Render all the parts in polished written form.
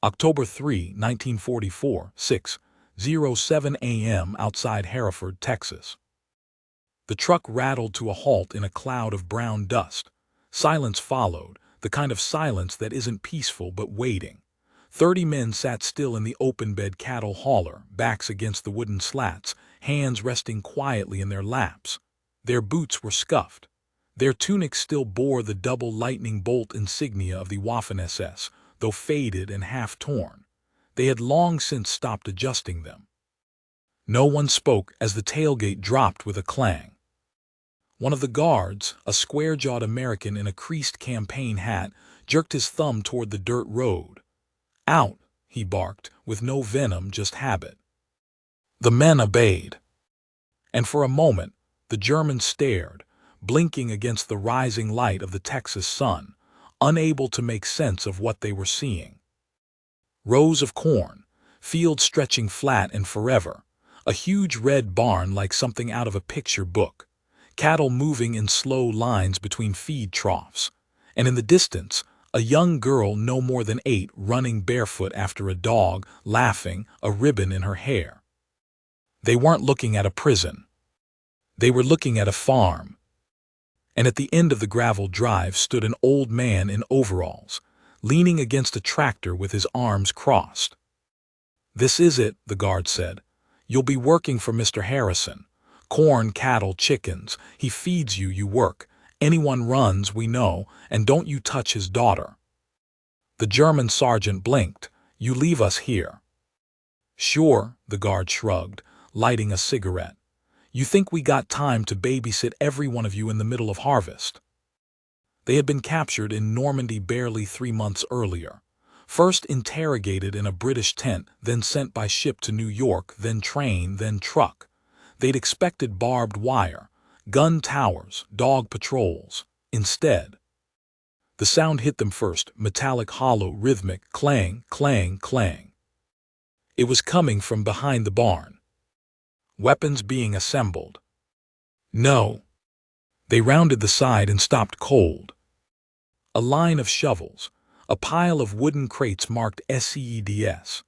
October 3, 1944, 6:07 a.m. outside Hereford, Texas. The truck rattled to a halt in a cloud of brown dust. Silence followed, the kind of silence that isn't peaceful but waiting. 30 men sat still in the open-bed cattle hauler, backs against the wooden slats, hands resting quietly in their laps. Their boots were scuffed. Their tunics still bore the double lightning bolt insignia of the Waffen-SS, though faded and half-torn. They had long since stopped adjusting them. No one spoke as the tailgate dropped with a clang. One of the guards, a square-jawed American in a creased campaign hat, jerked his thumb toward the dirt road. "Out," he barked, with no venom, just habit. The men obeyed. And for a moment, the Germans stared, blinking against the rising light of the Texas sun, unable to make sense of what they were seeing. Rows of corn, fields stretching flat and forever, a huge red barn like something out of a picture book, cattle moving in slow lines between feed troughs, and in the distance, a young girl no more than 8 running barefoot after a dog, laughing, a ribbon in her hair. They weren't looking at a prison. They were looking at a farm. And at the end of the gravel drive stood an old man in overalls, leaning against a tractor with his arms crossed. "This is it," the guard said. "You'll be working for Mr. Harrison. Corn, cattle, chickens. He feeds you, you work. Anyone runs, we know, and don't you touch his daughter." The German sergeant blinked. "You leave us here." "Sure," the guard shrugged, lighting a cigarette. "You think we got time to babysit every one of you in the middle of harvest?" They had been captured in Normandy barely 3 months earlier. First interrogated in a British tent, then sent by ship to New York, then train, then truck. They'd expected barbed wire, gun towers, dog patrols. Instead, the sound hit them first, metallic, hollow, rhythmic, clang, clang, clang. It was coming from behind the barn. Weapons being assembled. No. They rounded the side and stopped cold. A line of shovels, a pile of wooden crates marked SEEDS,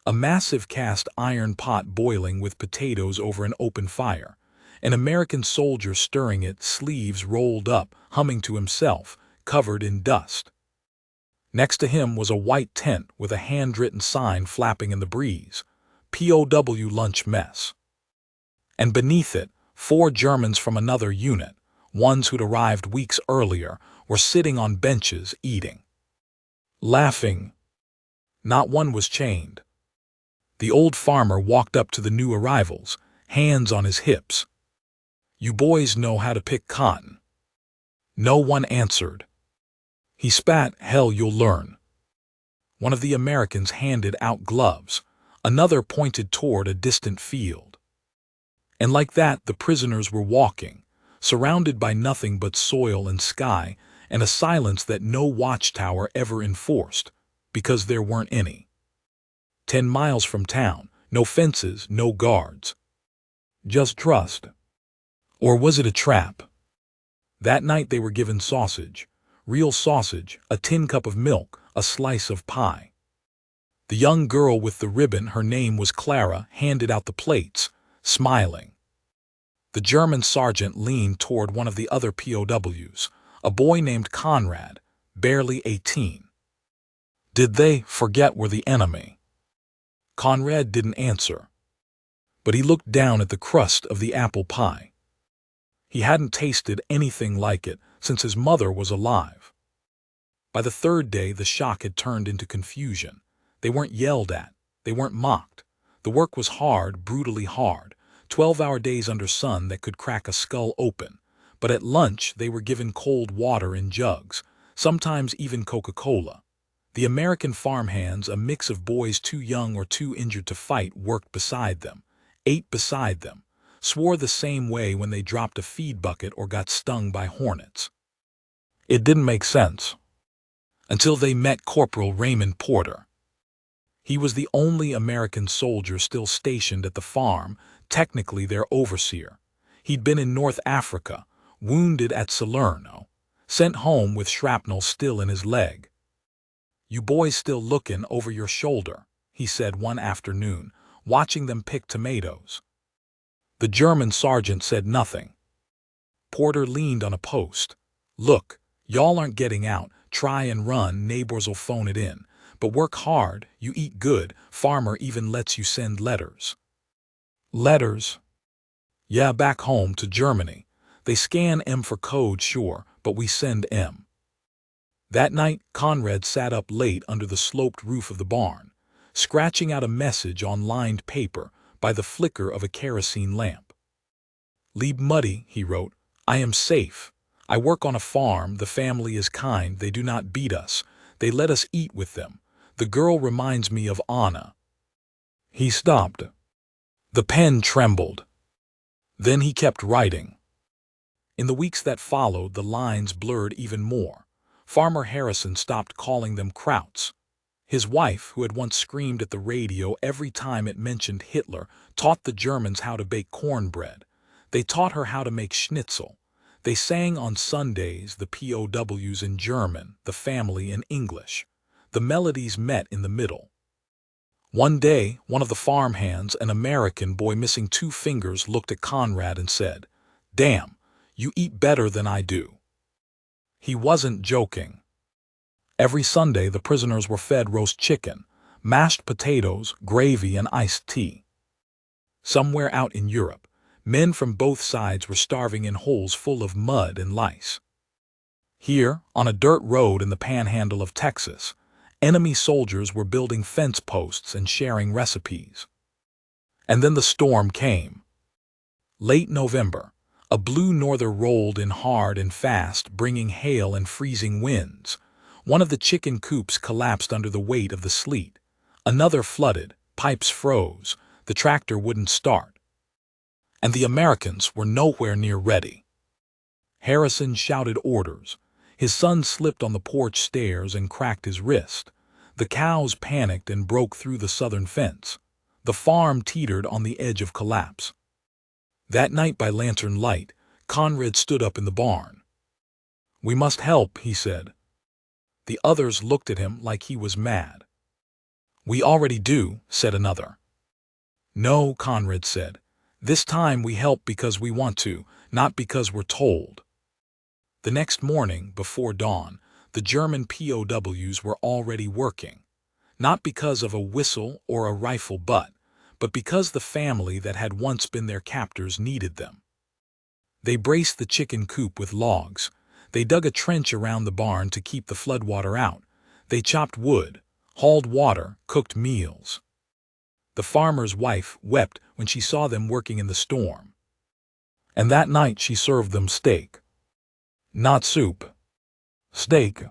a massive cast iron pot boiling with potatoes over an open fire, an American soldier stirring it, sleeves rolled up, humming to himself, covered in dust. Next to him was a white tent with a handwritten sign flapping in the breeze, POW lunch mess. And beneath it, 4 Germans from another unit, ones who'd arrived weeks earlier, were sitting on benches eating. Laughing. Not one was chained. The old farmer walked up to the new arrivals, hands on his hips. "You boys know how to pick cotton." No one answered. He spat, "Hell, you'll learn." One of the Americans handed out gloves. Another pointed toward a distant field. And like that, the prisoners were walking, surrounded by nothing but soil and sky, and a silence that no watchtower ever enforced, because there weren't any. 10 miles from town, no fences, no guards. Just trust. Or was it a trap? That night they were given sausage, real sausage, a tin cup of milk, a slice of pie. The young girl with the ribbon, her name was Clara, handed out the plates, smiling. The German sergeant leaned toward one of the other POWs, a boy named Conrad, barely 18. Did they forget we're the enemy? Conrad didn't answer, but he looked down at the crust of the apple pie. He hadn't tasted anything like it since his mother was alive. By the 3rd day, the shock had turned into confusion. They weren't yelled at. They weren't mocked. The work was hard, brutally hard, 12-hour days under sun that could crack a skull open. But at lunch, they were given cold water in jugs, sometimes even Coca-Cola. The American farmhands, a mix of boys too young or too injured to fight, worked beside them, ate beside them, swore the same way when they dropped a feed bucket or got stung by hornets. It didn't make sense. Until they met Corporal Raymond Porter. He was the only American soldier still stationed at the farm, technically their overseer. He'd been in North Africa, wounded at Salerno, sent home with shrapnel still in his leg. "You boys still looking over your shoulder," he said one afternoon, watching them pick tomatoes. The German sergeant said nothing. Porter leaned on a post. "Look, y'all aren't getting out. Try and run, neighbors'll phone it in. But work hard, you eat good, farmer even lets you send letters." "Letters?" "Yeah, back home to Germany. They scan M for code, sure, but we send M." That night, Conrad sat up late under the sloped roof of the barn, scratching out a message on lined paper by the flicker of a kerosene lamp. "Lieb Muddy," he wrote, "I am safe. I work on a farm, the family is kind, they do not beat us. They let us eat with them. The girl reminds me of Anna." He stopped. The pen trembled. Then he kept writing. In the weeks that followed, the lines blurred even more. Farmer Harrison stopped calling them Krauts. His wife, who had once screamed at the radio every time it mentioned Hitler, taught the Germans how to bake cornbread. They taught her how to make schnitzel. They sang on Sundays, the POWs in German, the family in English. The melodies met in the middle. One day, one of the farmhands, an American boy missing 2 fingers, looked at Conrad and said, "Damn, you eat better than I do." He wasn't joking. Every Sunday, the prisoners were fed roast chicken, mashed potatoes, gravy, and iced tea. Somewhere out in Europe, men from both sides were starving in holes full of mud and lice. Here, on a dirt road in the panhandle of Texas, enemy soldiers were building fence posts and sharing recipes. And then the storm came. Late November, a blue norther rolled in hard and fast, bringing hail and freezing winds. One of the chicken coops collapsed under the weight of the sleet. Another flooded, pipes froze, the tractor wouldn't start. And the Americans were nowhere near ready. Harrison shouted orders. His son slipped on the porch stairs and cracked his wrist. The cows panicked and broke through the southern fence. The farm teetered on the edge of collapse. That night, by lantern light, Conrad stood up in the barn. "We must help," he said. The others looked at him like he was mad. "We already do," said another. "No," Conrad said. "This time we help because we want to, not because we're told." The next morning, before dawn, the German POWs were already working, not because of a whistle or a rifle butt, but because the family that had once been their captors needed them. They braced the chicken coop with logs. They dug a trench around the barn to keep the floodwater out. They chopped wood, hauled water, cooked meals. The farmer's wife wept when she saw them working in the storm. And that night she served them steak. Not soup. Steak.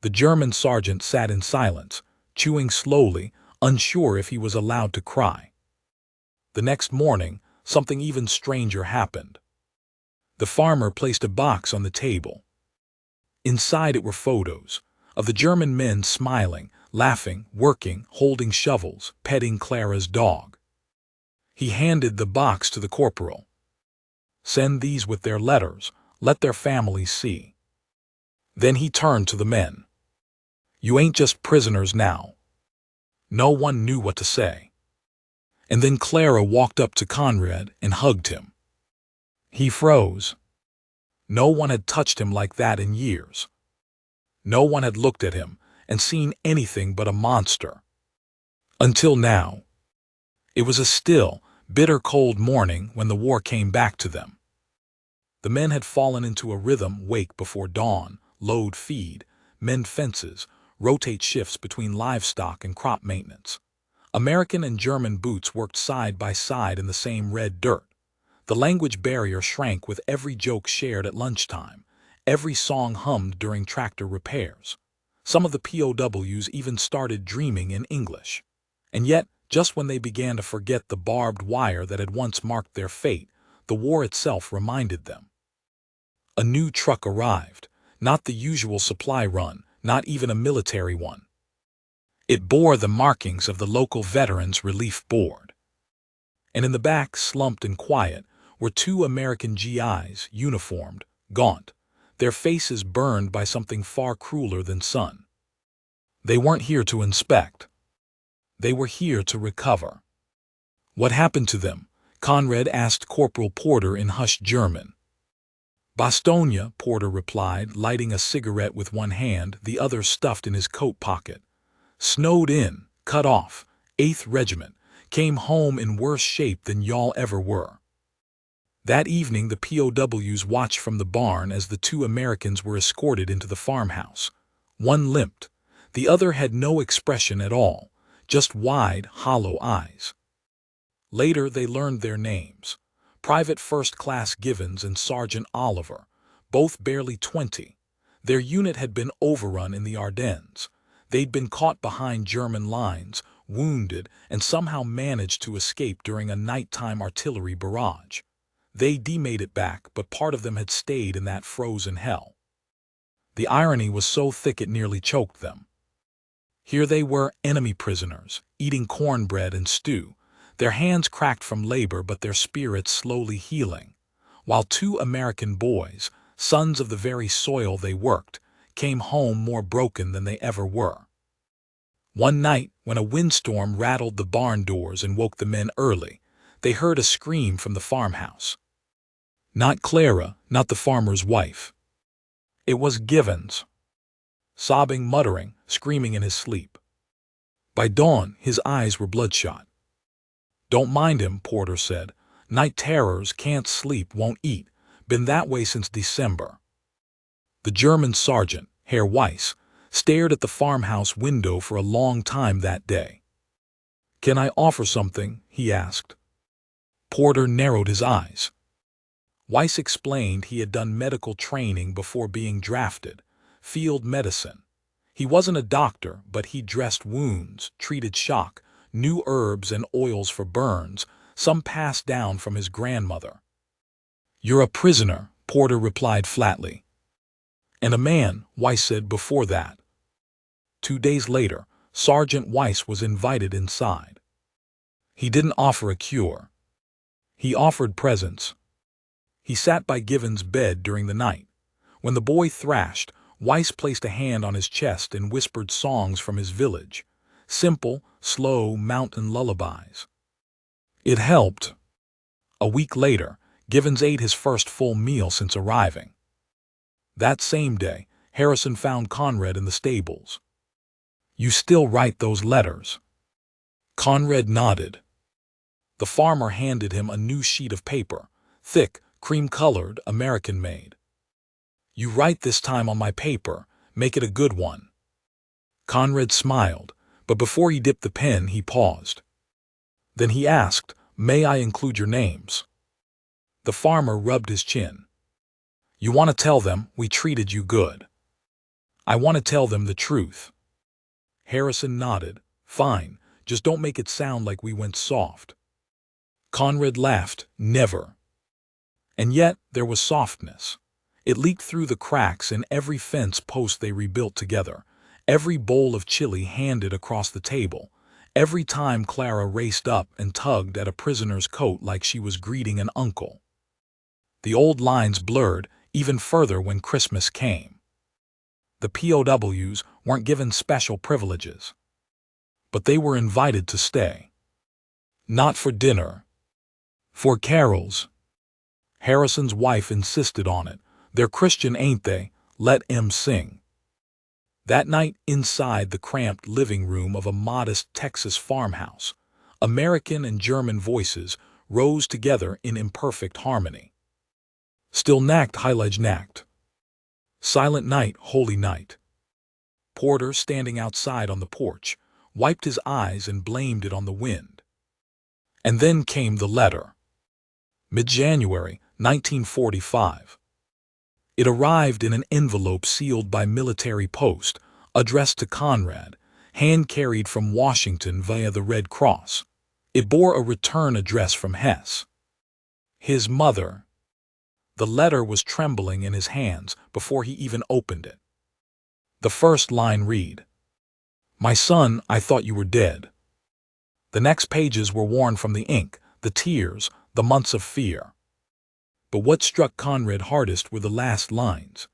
The German sergeant sat in silence, chewing slowly, unsure if he was allowed to cry. The next morning, something even stranger happened. The farmer placed a box on the table. Inside it were photos of the German men smiling, laughing, working, holding shovels, petting Clara's dog. He handed the box to the corporal. "Send these with their letters. Let their families see." Then he turned to the men. "You ain't just prisoners now." No one knew what to say. And then Clara walked up to Conrad and hugged him. He froze. No one had touched him like that in years. No one had looked at him and seen anything but a monster. Until now. It was a still, bitter cold morning when the war came back to them. The men had fallen into a rhythm: wake before dawn, load feed, mend fences, rotate shifts between livestock and crop maintenance. American and German boots worked side by side in the same red dirt. The language barrier shrank with every joke shared at lunchtime, every song hummed during tractor repairs. Some of the POWs even started dreaming in English. And yet, just when they began to forget the barbed wire that had once marked their fate, the war itself reminded them. A new truck arrived, not the usual supply run, not even a military one. It bore the markings of the local Veterans Relief Board. And in the back, slumped and quiet, were 2 American GIs, uniformed, gaunt, their faces burned by something far crueler than sun. They weren't here to inspect. They were here to recover. What happened to them? Conrad asked Corporal Porter in hushed German. Bastogne, Porter replied, lighting a cigarette with one hand, the other stuffed in his coat pocket. Snowed in, cut off, 8th Regiment, came home in worse shape than y'all ever were. That evening the POWs watched from the barn as the 2 Americans were escorted into the farmhouse. One limped. The other had no expression at all, just wide, hollow eyes. Later they learned their names. Private First Class Givens and Sergeant Oliver, both barely 20. Their unit had been overrun in the Ardennes. They'd been caught behind German lines, wounded, and somehow managed to escape during a nighttime artillery barrage. They made it back, but part of them had stayed in that frozen hell. The irony was so thick it nearly choked them. Here they were, enemy prisoners, eating cornbread and stew, their hands cracked from labor but their spirits slowly healing, while 2 American boys, sons of the very soil they worked, came home more broken than they ever were. One night, when a windstorm rattled the barn doors and woke the men early, they heard a scream from the farmhouse. Not Clara, not the farmer's wife. It was Givens. Sobbing, muttering, screaming in his sleep. By dawn, his eyes were bloodshot. Don't mind him, Porter said. Night terrors, can't sleep, won't eat. Been that way since December. The German sergeant, Herr Weiss, stared at the farmhouse window for a long time that day. Can I offer something? He asked. Porter narrowed his eyes. Weiss explained he had done medical training before being drafted, field medicine. He wasn't a doctor, but he dressed wounds, treated shock, knew herbs and oils for burns, some passed down from his grandmother. You're a prisoner, Porter replied flatly. And a man, Weiss said before that. 2 days later, Sergeant Weiss was invited inside. He didn't offer a cure. He offered presents. He sat by Givens' bed during the night. When the boy thrashed, Weiss placed a hand on his chest and whispered songs from his village. Simple, slow mountain lullabies. It helped. A week later, Givens ate his first full meal since arriving. That same day, Harrison found Conrad in the stables. You still write those letters? Conrad nodded. The farmer handed him a new sheet of paper, thick, cream-colored, American-made. You write this time on my paper, make it a good one. Conrad smiled, but before he dipped the pen, he paused. Then he asked, May I include your names? The farmer rubbed his chin. You want to tell them we treated you good. I want to tell them the truth. Harrison nodded. Fine, just don't make it sound like we went soft. Conrad laughed. Never. And yet there was softness. It leaked through the cracks in every fence post they rebuilt together, every bowl of chili handed across the table, every time Clara raced up and tugged at a prisoner's coat like she was greeting an uncle. The old lines blurred even further when Christmas came. The POWs weren't given special privileges, but they were invited to stay. Not for dinner. For carols. Harrison's wife insisted on it. They're Christian, ain't they? Let 'em sing. That night, inside the cramped living room of a modest Texas farmhouse, American and German voices rose together in imperfect harmony. Still Nacht, Heilige Nacht. Silent night, holy night. Porter, standing outside on the porch, wiped his eyes and blamed it on the wind. And then came the letter. Mid-January, 1945. It arrived in an envelope sealed by military post, addressed to Conrad, hand-carried from Washington via the Red Cross. It bore a return address from Hess. His mother. The letter was trembling in his hands before he even opened it. The first line read, My son, I thought you were dead. The next pages were worn from the ink, the tears, the months of fear. But what struck Conrad hardest were the last lines.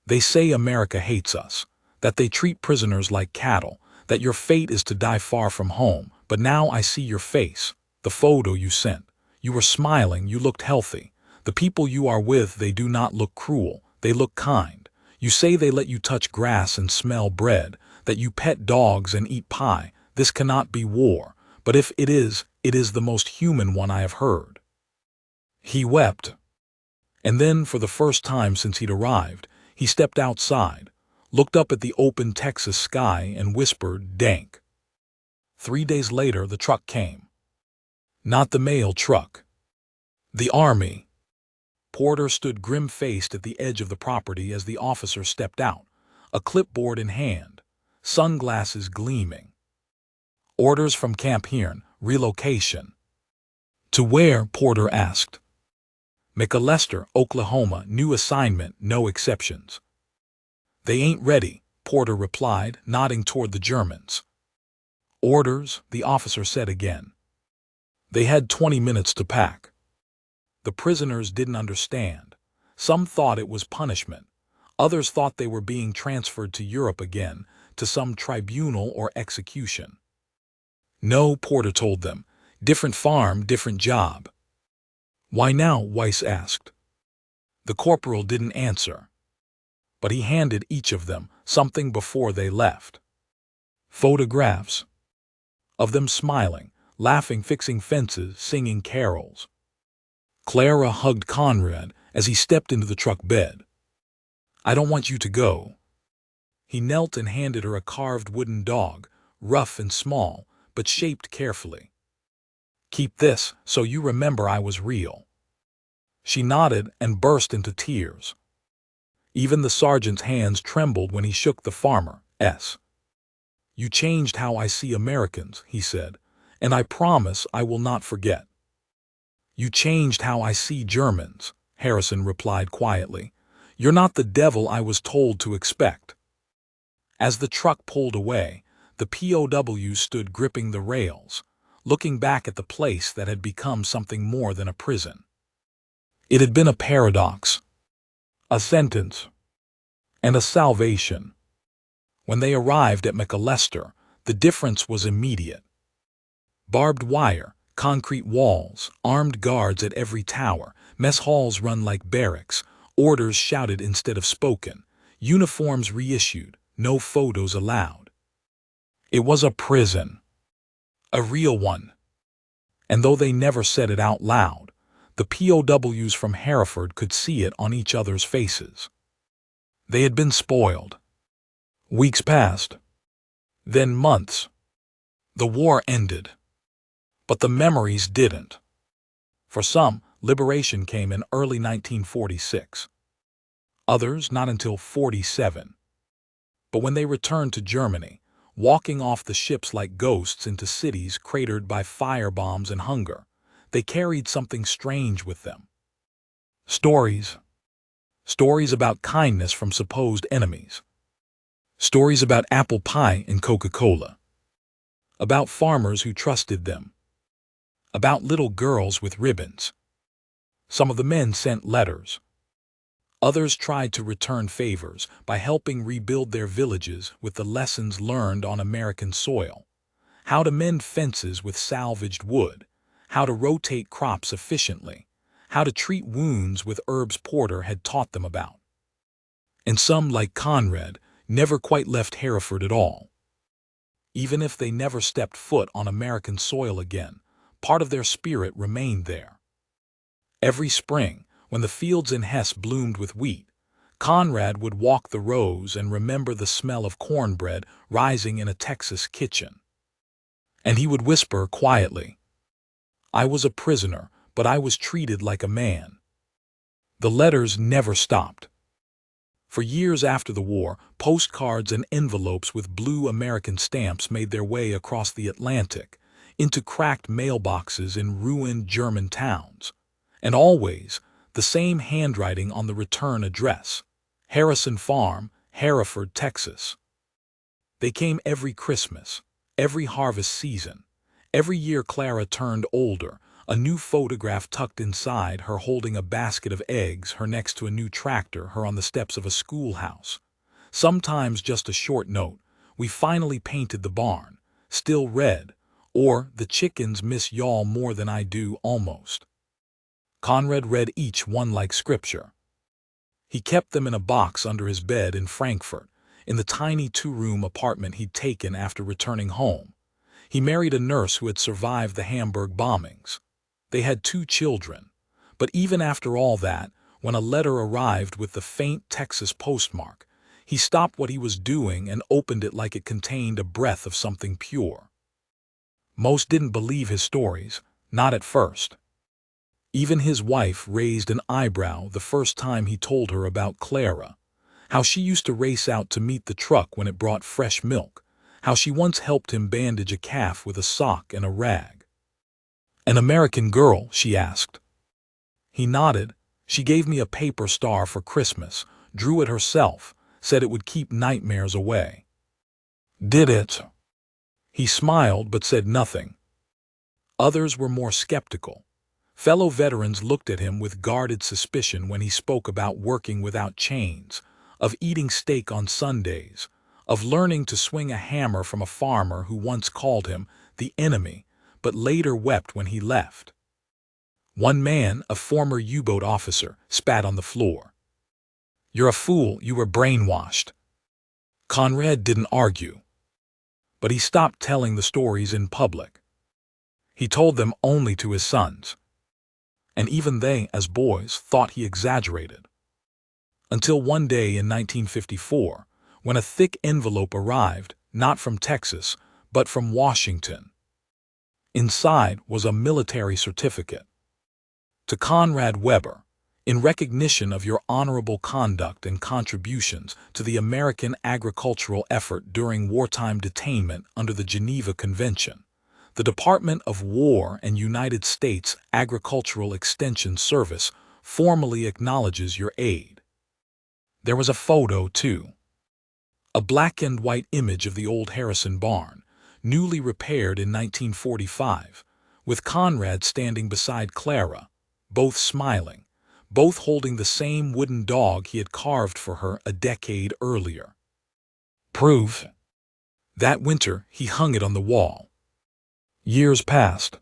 They say America hates us. that they treat prisoners like cattle, that your fate is to die far from home. But now I see your face, the photo you sent. You were smiling, you looked healthy. The people you are with, they do not look cruel, they look kind. You say they let you touch grass and smell bread, that you pet dogs and eat pie. This cannot be war, but if it is the most human one I have heard." He wept. And then, for the first time since he'd arrived, he stepped outside, looked up at the open Texas sky and whispered, "Dank." 3 days later, the truck came. Not the mail truck. The army. Porter stood grim-faced at the edge of the property as the officer stepped out, a clipboard in hand, sunglasses gleaming. "Orders from Camp Hearn, relocation." "To where?" Porter asked. "McAlester, Oklahoma, new assignment, no exceptions." "They ain't ready," Porter replied, nodding toward the Germans. "Orders," the officer said again. They had 20 minutes to pack. The prisoners didn't understand. Some thought it was punishment. Others thought they were being transferred to Europe again, to some tribunal or execution. "No," Porter told them. "Different farm, different job." "Why now?" Weiss asked. The corporal didn't answer. But he handed each of them something before they left. Photographs. Of them smiling, laughing, fixing fences, singing carols. Clara hugged Conrad as he stepped into the truck bed. "I don't want you to go." He knelt and handed her a carved wooden dog, rough and small, but shaped carefully. "Keep this, so you remember I was real." She nodded and burst into tears. Even the sergeant's hands trembled when he shook the farmer's. "You changed how I see Americans," he said, "and I promise I will not forget." "You changed how I see Germans," Harrison replied quietly. "You're not the devil I was told to expect." As the truck pulled away, the POWs stood gripping the rails, looking back at the place that had become something more than a prison. It had been a paradox, a sentence, and a salvation. When they arrived at McAlester, the difference was immediate. Barbed wire, concrete walls, armed guards at every tower, mess halls run like barracks, orders shouted instead of spoken, uniforms reissued, no photos allowed. It was a prison. A real one. And though they never said it out loud, the POWs from Hereford could see it on each other's faces. They had been spoiled. Weeks passed. Then months. The war ended. But the memories didn't. For some, liberation came in early 1946. Others not until 47. But when they returned to Germany, walking off the ships like ghosts into cities cratered by firebombs and hunger, they carried something strange with them. Stories. Stories about kindness from supposed enemies. Stories about apple pie and Coca-Cola. About farmers who trusted them. About little girls with ribbons. Some of the men sent letters. Others tried to return favors by helping rebuild their villages with the lessons learned on American soil. How to mend fences with salvaged wood. How to rotate crops efficiently. How to treat wounds with herbs Porter had taught them about. And some, like Conrad, never quite left Hereford at all. Even if they never stepped foot on American soil again, part of their spirit remained there. Every spring, when the fields in Hesse bloomed with wheat, Conrad would walk the rows and remember the smell of cornbread rising in a Texas kitchen. And he would whisper quietly, "I was a prisoner, but I was treated like a man." The letters never stopped. For years after the war, postcards and envelopes with blue American stamps made their way across the Atlantic, into cracked mailboxes in ruined German towns. And always, the same handwriting on the return address: Harrison Farm, Hereford, Texas. They came every Christmas, every harvest season. Every year Clara turned older, a new photograph tucked inside her holding a basket of eggs, her next to a new tractor, her on the steps of a schoolhouse. sometimes just a short note. We finally painted the barn. Still red. Or, the chickens miss y'all more than I do, almost. Conrad read each one like scripture. He kept them in a box under his bed in Frankfurt, in the tiny two-room apartment he'd taken after returning home. He married a nurse who had survived the Hamburg bombings. They had 2 children. But even after all that, when a letter arrived with the faint Texas postmark, he stopped what he was doing and opened it like it contained a breath of something pure. Most didn't believe his stories, not at first. Even his wife raised an eyebrow the first time he told her about Clara, how she used to race out to meet the truck when it brought fresh milk, how she once helped him bandage a calf with a sock and a rag. "An American girl?" she asked. He nodded. "She gave me a paper star for Christmas, drew it herself, said it would keep nightmares away." "Did it?" He smiled but said nothing. Others were more skeptical. Fellow veterans looked at him with guarded suspicion when he spoke about working without chains, of eating steak on Sundays, of learning to swing a hammer from a farmer who once called him the enemy, but later wept when he left. One man, a former U-boat officer, spat on the floor. "You're a fool, you were brainwashed." Conrad didn't argue. But he stopped telling the stories in public. He told them only to his sons. And even they, as boys, thought he exaggerated. Until one day in 1954, when a thick envelope arrived, not from Texas, but from Washington. Inside was a military certificate. To Conrad Weber, in recognition of your honorable conduct and contributions to the American agricultural effort during wartime detainment under the Geneva Convention, the Department of War and United States Agricultural Extension Service formally acknowledges your aid. There was a photo, too. A black and white image of the old Harrison barn, newly repaired in 1945, with Conrad standing beside Clara, both smiling, both holding the same wooden dog he had carved for her a decade earlier. Proof. That winter, he hung it on the wall. Years passed.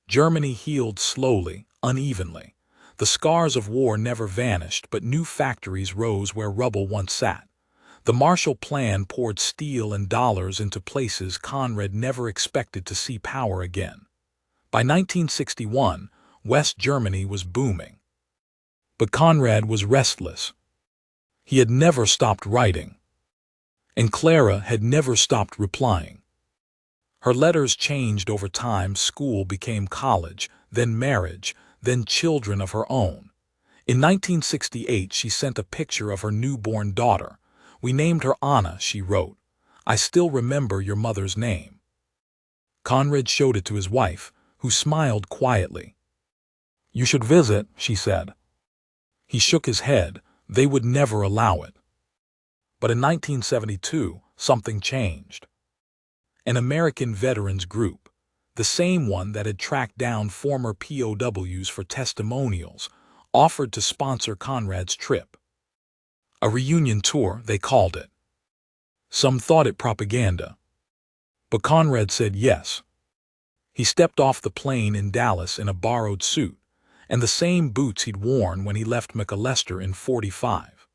Germany healed slowly, unevenly. The scars of war never vanished, but new factories rose where rubble once sat. The Marshall Plan poured steel and dollars into places Conrad never expected to see power again. By 1961, West Germany was booming. But Conrad was restless. He had never stopped writing. And Clara had never stopped replying. Her letters changed over time. School became college, then marriage, then children of her own. In 1968, she sent a picture of her newborn daughter. "We named her Anna," she wrote. "I still remember your mother's name." Conrad showed it to his wife, who smiled quietly. "You should visit," she said. He shook his head. They would never allow it. But in 1972, something changed. An American veterans group, the same one that had tracked down former POWs for testimonials, offered to sponsor Conrad's trip. A reunion tour, they called it. Some thought it propaganda. But Conrad said yes. He stepped off the plane in Dallas in a borrowed suit, and the same boots he'd worn when he left McAlester in '45.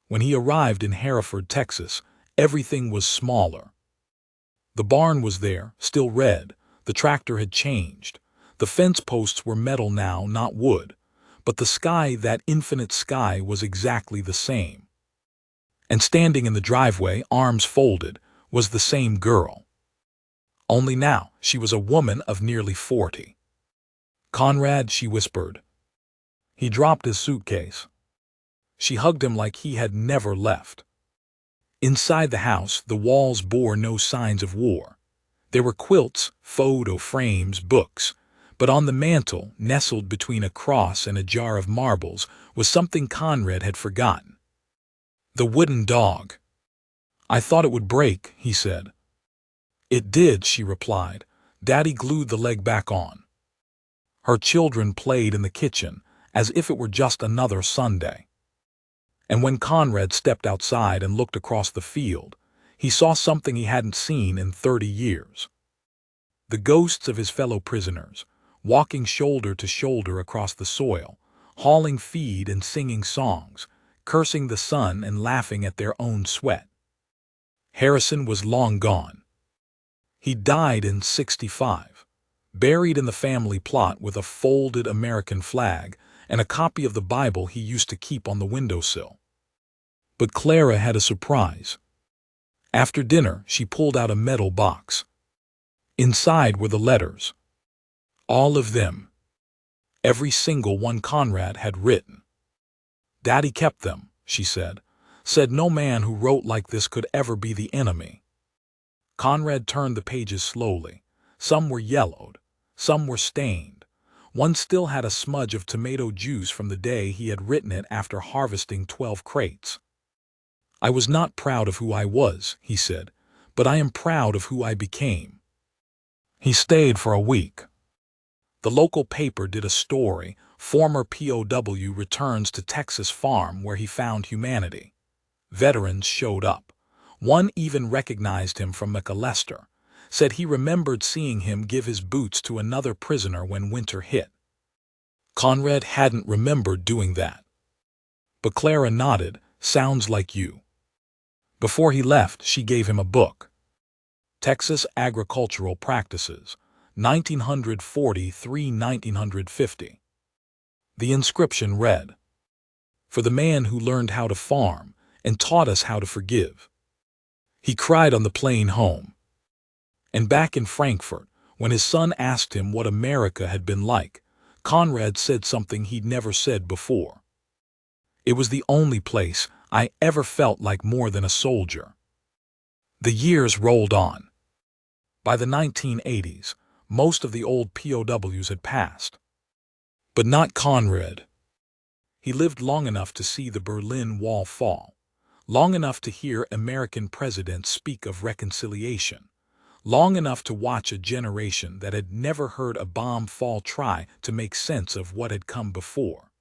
When he arrived in Hereford, Texas, everything was smaller. The barn was there, still red. The tractor had changed. The fence posts were metal now, not wood. But the sky, that infinite sky, was exactly the same. And standing in the driveway, arms folded, was the same girl. Only now, she was a woman of nearly 40. "Conrad," she whispered. He dropped his suitcase. She hugged him like he had never left. Inside the house, the walls bore no signs of war. There were quilts, photo frames, books. But on the mantel, nestled between a cross and a jar of marbles, was something Conrad had forgotten. The wooden dog. "I thought it would break," he said. "It did," she replied. "Daddy glued the leg back on." Her children played in the kitchen, as if it were just another Sunday. And when Conrad stepped outside and looked across the field, he saw something he hadn't seen in 30 years. The ghosts of his fellow prisoners, walking shoulder to shoulder across the soil, hauling feed and singing songs, cursing the sun and laughing at their own sweat. Harrison was long gone. He died in 65, buried in the family plot with a folded American flag and a copy of the Bible he used to keep on the windowsill. But Clara had a surprise. After dinner, she pulled out a metal box. Inside were the letters. All of them. Every single one Conrad had written. "Daddy kept them," she said. "Said no man who wrote like this could ever be the enemy." Conrad turned the pages slowly. Some were yellowed. Some were stained. One still had a smudge of tomato juice from the day he had written it after harvesting 12 crates. "I was not proud of who I was," he said, "but I am proud of who I became." He stayed for a week. The local paper did a story, "Former POW Returns to Texas Farm Where He Found Humanity." Veterans showed up. One even recognized him from McAlester, said he remembered seeing him give his boots to another prisoner when winter hit. Conrad hadn't remembered doing that. But Clara nodded, "Sounds like you." Before he left, she gave him a book. Texas Agricultural Practices, 1943–1950. The inscription read, "For the man who learned how to farm and taught us how to forgive." He cried on the plane home. And back in Frankfurt, when his son asked him what America had been like, Conrad said something he'd never said before. "It was the only place I ever felt like more than a soldier." The years rolled on. By the 1980s, most of the old POWs had passed. But not Conrad. He lived long enough to see the Berlin Wall fall, long enough to hear American presidents speak of reconciliation, long enough to watch a generation that had never heard a bomb fall try to make sense of what had come before.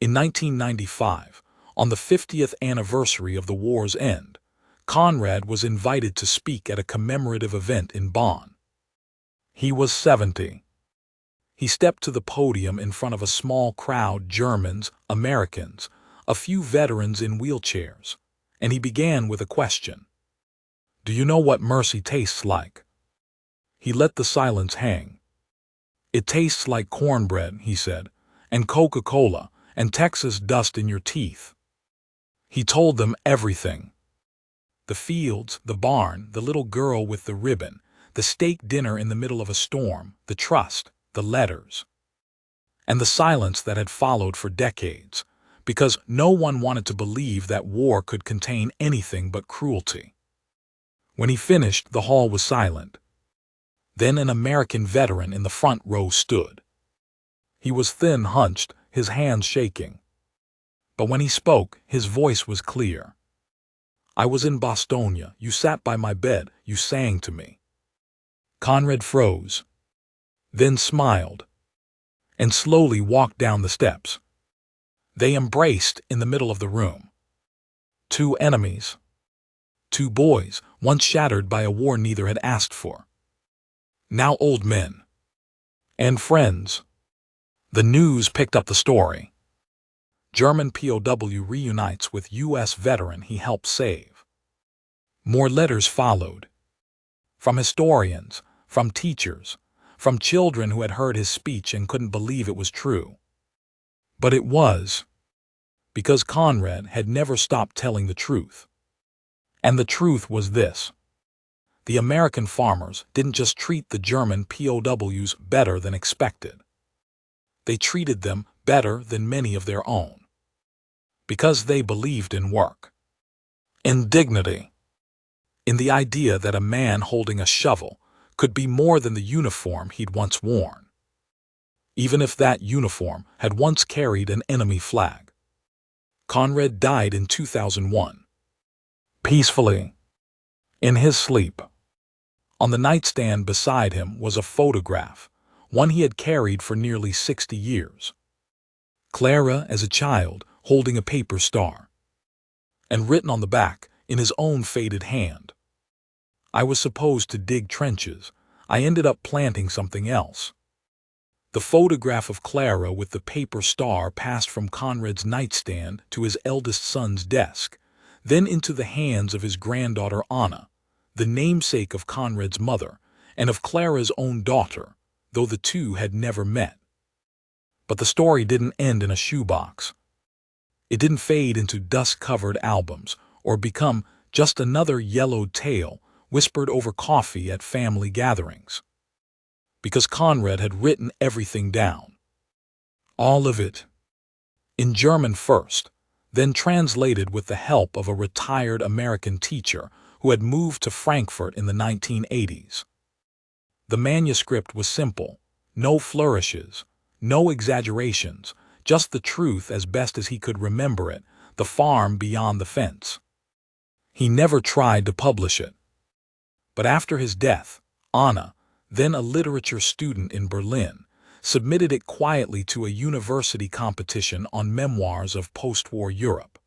In 1995, on the 50th anniversary of the war's end, Conrad was invited to speak at a commemorative event in Bonn. He was 70. He stepped to the podium in front of a small crowd, Germans, Americans, a few veterans in wheelchairs, and he began with a question. "Do you know what mercy tastes like?" He let the silence hang. "It tastes like cornbread," he said, "and Coca-Cola, and Texas dust in your teeth." He told them everything. The fields, the barn, the little girl with the ribbon, the steak dinner in the middle of a storm, the trust, the letters. And the silence that had followed for decades, because no one wanted to believe that war could contain anything but cruelty. When he finished, the hall was silent. Then an American veteran in the front row stood. He was thin, hunched, his hands shaking. But when he spoke, his voice was clear. "I was in Bostonia. You sat by my bed. You sang to me." Conrad froze, then smiled, and slowly walked down the steps. They embraced in the middle of the room. Two enemies. Two boys, once shattered by a war neither had asked for. Now old men. And friends. The news picked up the story. German POW reunites with U.S. veteran he helped save. More letters followed. From historians, from teachers, from children who had heard his speech and couldn't believe it was true. But it was, because Conrad had never stopped telling the truth. And the truth was this. The American farmers didn't just treat the German POWs better than expected. They treated them better than many of their own. Because they believed in work, in dignity, in the idea that a man holding a shovel could be more than the uniform he'd once worn, even if that uniform had once carried an enemy flag. Conrad died in 2001, peacefully, in his sleep. On the nightstand beside him was a photograph, one he had carried for nearly 60 years. Clara, as a child, holding a paper star. And written on the back, in his own faded hand, "I was supposed to dig trenches. I ended up planting something else." The photograph of Clara with the paper star passed from Conrad's nightstand to his eldest son's desk, then into the hands of his granddaughter Anna, the namesake of Conrad's mother, and of Clara's own daughter, though the two had never met. But the story didn't end in a shoebox. It didn't fade into dust-covered albums or become just another yellowed tale whispered over coffee at family gatherings. Because Conrad had written everything down. All of it. In German first, then translated with the help of a retired American teacher who had moved to Frankfurt in the 1980s. The manuscript was simple, no flourishes, no exaggerations, just the truth as best as he could remember it, the farm beyond the fence. He never tried to publish it. But after his death, Anna, then a literature student in Berlin, submitted it quietly to a university competition on memoirs of post-war Europe.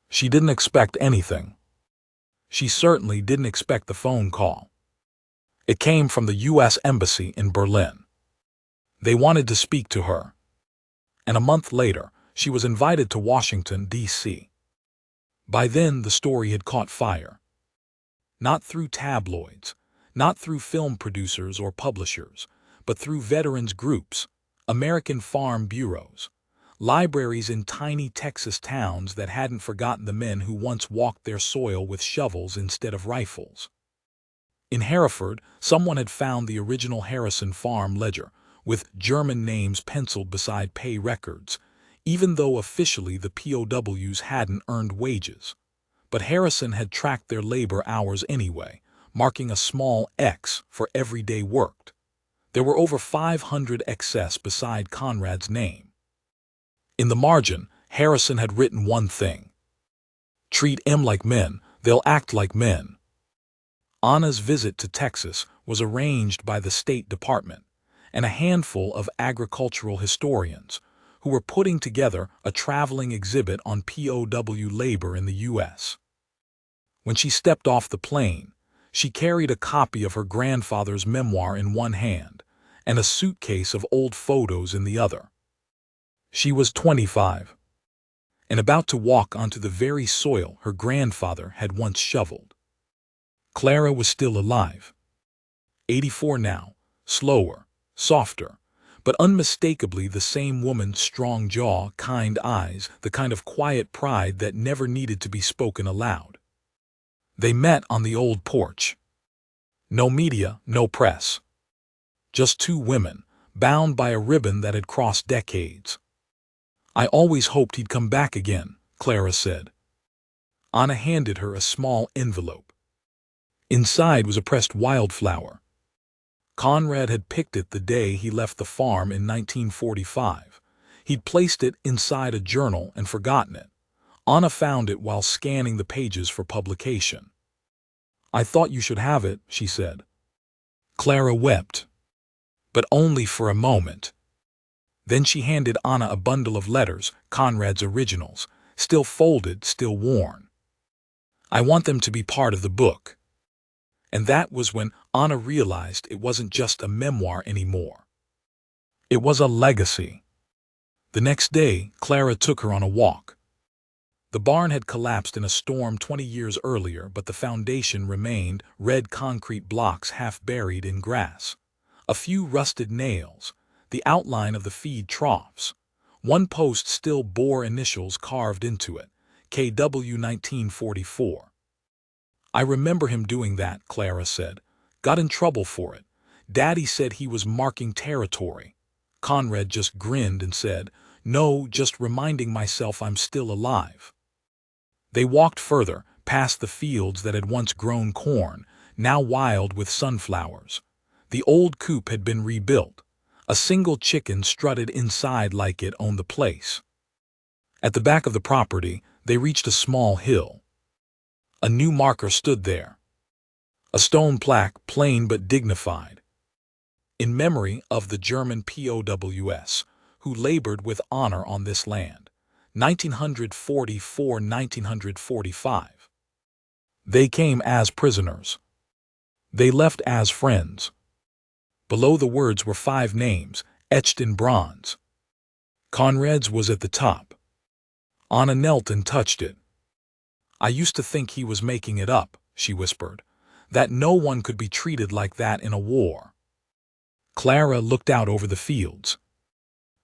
She didn't expect anything. She certainly didn't expect the phone call. It came from the U.S. Embassy in Berlin. They wanted to speak to her. And a month later, she was invited to Washington, D.C. By then, the story had caught fire. Not through tabloids, not through film producers or publishers, but through veterans groups, American farm bureaus, libraries in tiny Texas towns that hadn't forgotten the men who once walked their soil with shovels instead of rifles. In Hereford, someone had found the original Harrison farm ledger, with German names penciled beside pay records, even though officially the POWs hadn't earned wages. But Harrison had tracked their labor hours anyway, marking a small X for every day worked. There were over 500 excess beside Conrad's name. In the margin, Harrison had written one thing: "Treat 'em like men, they'll act like men." Anna's visit to Texas was arranged by the State Department and a handful of agricultural historians who were putting together a traveling exhibit on POW labor in the U.S. When she stepped off the plane, she carried a copy of her grandfather's memoir in one hand and a suitcase of old photos in the other. She was 25 and about to walk onto the very soil her grandfather had once shoveled. Clara was still alive. 84 now, slower, softer, but unmistakably the same woman's strong jaw, kind eyes, the kind of quiet pride that never needed to be spoken aloud. They met on the old porch. No media, no press. Just two women, bound by a ribbon that had crossed decades. "I always hoped he'd come back again," Clara said. Anna handed her a small envelope. Inside was a pressed wildflower. Conrad had picked it the day he left the farm in 1945. He'd placed it inside a journal and forgotten it. Anna found it while scanning the pages for publication. "I thought you should have it," she said. Clara wept, but only for a moment. Then she handed Anna a bundle of letters, Conrad's originals, still folded, still worn. "I want them to be part of the book." And that was when Anna realized it wasn't just a memoir anymore. It was a legacy. The next day, Clara took her on a walk. The barn had collapsed in a storm 20 years earlier, but the foundation remained, red concrete blocks half buried in grass. A few rusted nails, the outline of the feed troughs. One post still bore initials carved into it, KW 1944. "I remember him doing that," Clara said. "Got in trouble for it. Daddy said he was marking territory." Conrad just grinned and said, "No, just reminding myself I'm still alive." They walked further, past the fields that had once grown corn, now wild with sunflowers. The old coop had been rebuilt. A single chicken strutted inside like it owned the place. At the back of the property, they reached a small hill. A new marker stood there. A stone plaque, plain but dignified. In memory of the German POWs who labored with honor on this land, 1944–1945. They came as prisoners. They left as friends. Below the words were 5 names, etched in bronze. Conrad's was at the top. Anna knelt and touched it. "I used to think he was making it up," she whispered, "that no one could be treated like that in a war." Clara looked out over the fields.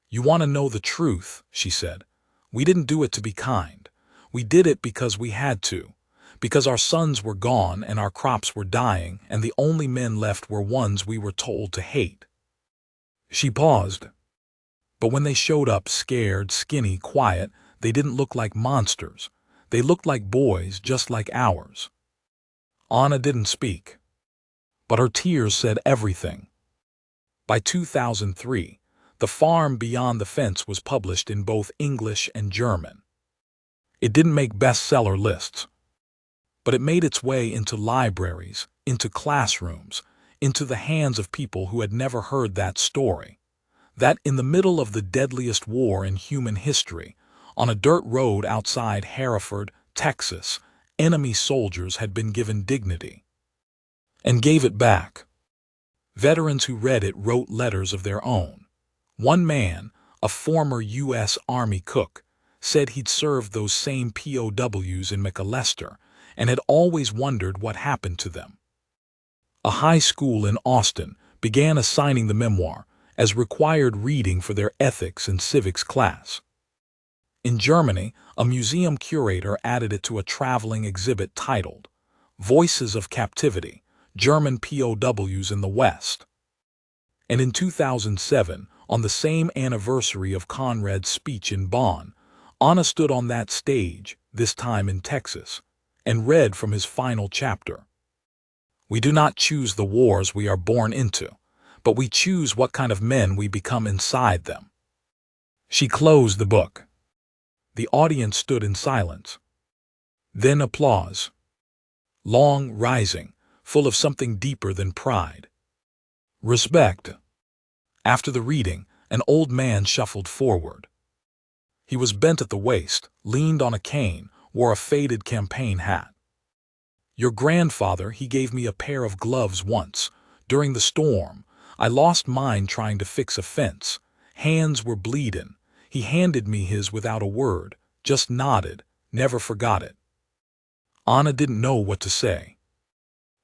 "You want to know the truth," she said. "We didn't do it to be kind. We did it because we had to. Because our sons were gone and our crops were dying, and the only men left were ones we were told to hate." She paused. But when they showed up, scared, skinny, quiet, they didn't look like monsters. They looked like boys, just like ours. Anna didn't speak. But her tears said everything. By 2003, The Farm Beyond the Fence was published in both English and German. It didn't make bestseller lists. But it made its way into libraries, into classrooms, into the hands of people who had never heard that story. That in the middle of the deadliest war in human history, on a dirt road outside Hereford, Texas, enemy soldiers had been given dignity. And gave it back. Veterans who read it wrote letters of their own. One man, a former U.S. Army cook, said he'd served those same POWs in McAlester and had always wondered what happened to them. A high school in Austin began assigning the memoir as required reading for their ethics and civics class. In Germany, a museum curator added it to a traveling exhibit titled "Voices of Captivity, German POWs in the West." And in 2007, on the same anniversary of Conrad's speech in Bonn, Anna stood on that stage, this time in Texas, and read from his final chapter. "We do not choose the wars we are born into, but we choose what kind of men we become inside them." She closed the book. The audience stood in silence. Then applause. Long, rising, full of something deeper than pride. Respect. After the reading, an old man shuffled forward. He was bent at the waist, leaned on a cane, wore a faded campaign hat. "Your grandfather, he gave me a pair of gloves once. During the storm, I lost mine trying to fix a fence. Hands were bleedin'. He handed me his without a word, just nodded, never forgot it." Anna didn't know what to say.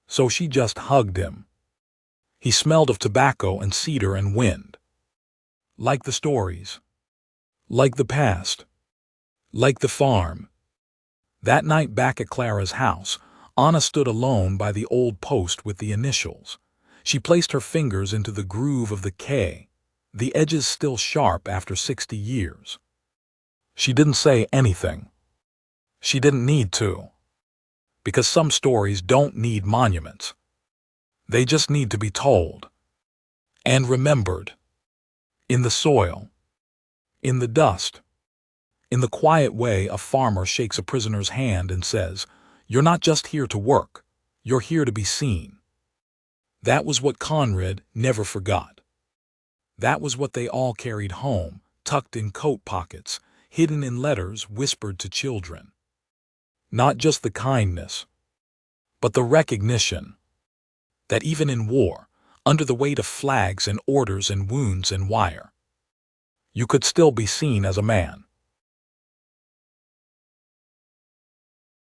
So she just hugged him. He smelled of tobacco and cedar and wind. Like the stories. Like the past. Like the farm. That night back at Clara's house, Anna stood alone by the old post with the initials. She placed her fingers into the groove of the K, the edges still sharp after 60 years. She didn't say anything. She didn't need to. Because some stories don't need monuments. They just need to be told. And remembered. In the soil. In the dust. In the quiet way a farmer shakes a prisoner's hand and says, "You're not just here to work. You're here to be seen." That was what Conrad never forgot. That was what they all carried home, tucked in coat pockets, hidden in letters whispered to children. Not just the kindness, but the recognition that even in war, under the weight of flags and orders and wounds and wire, you could still be seen as a man.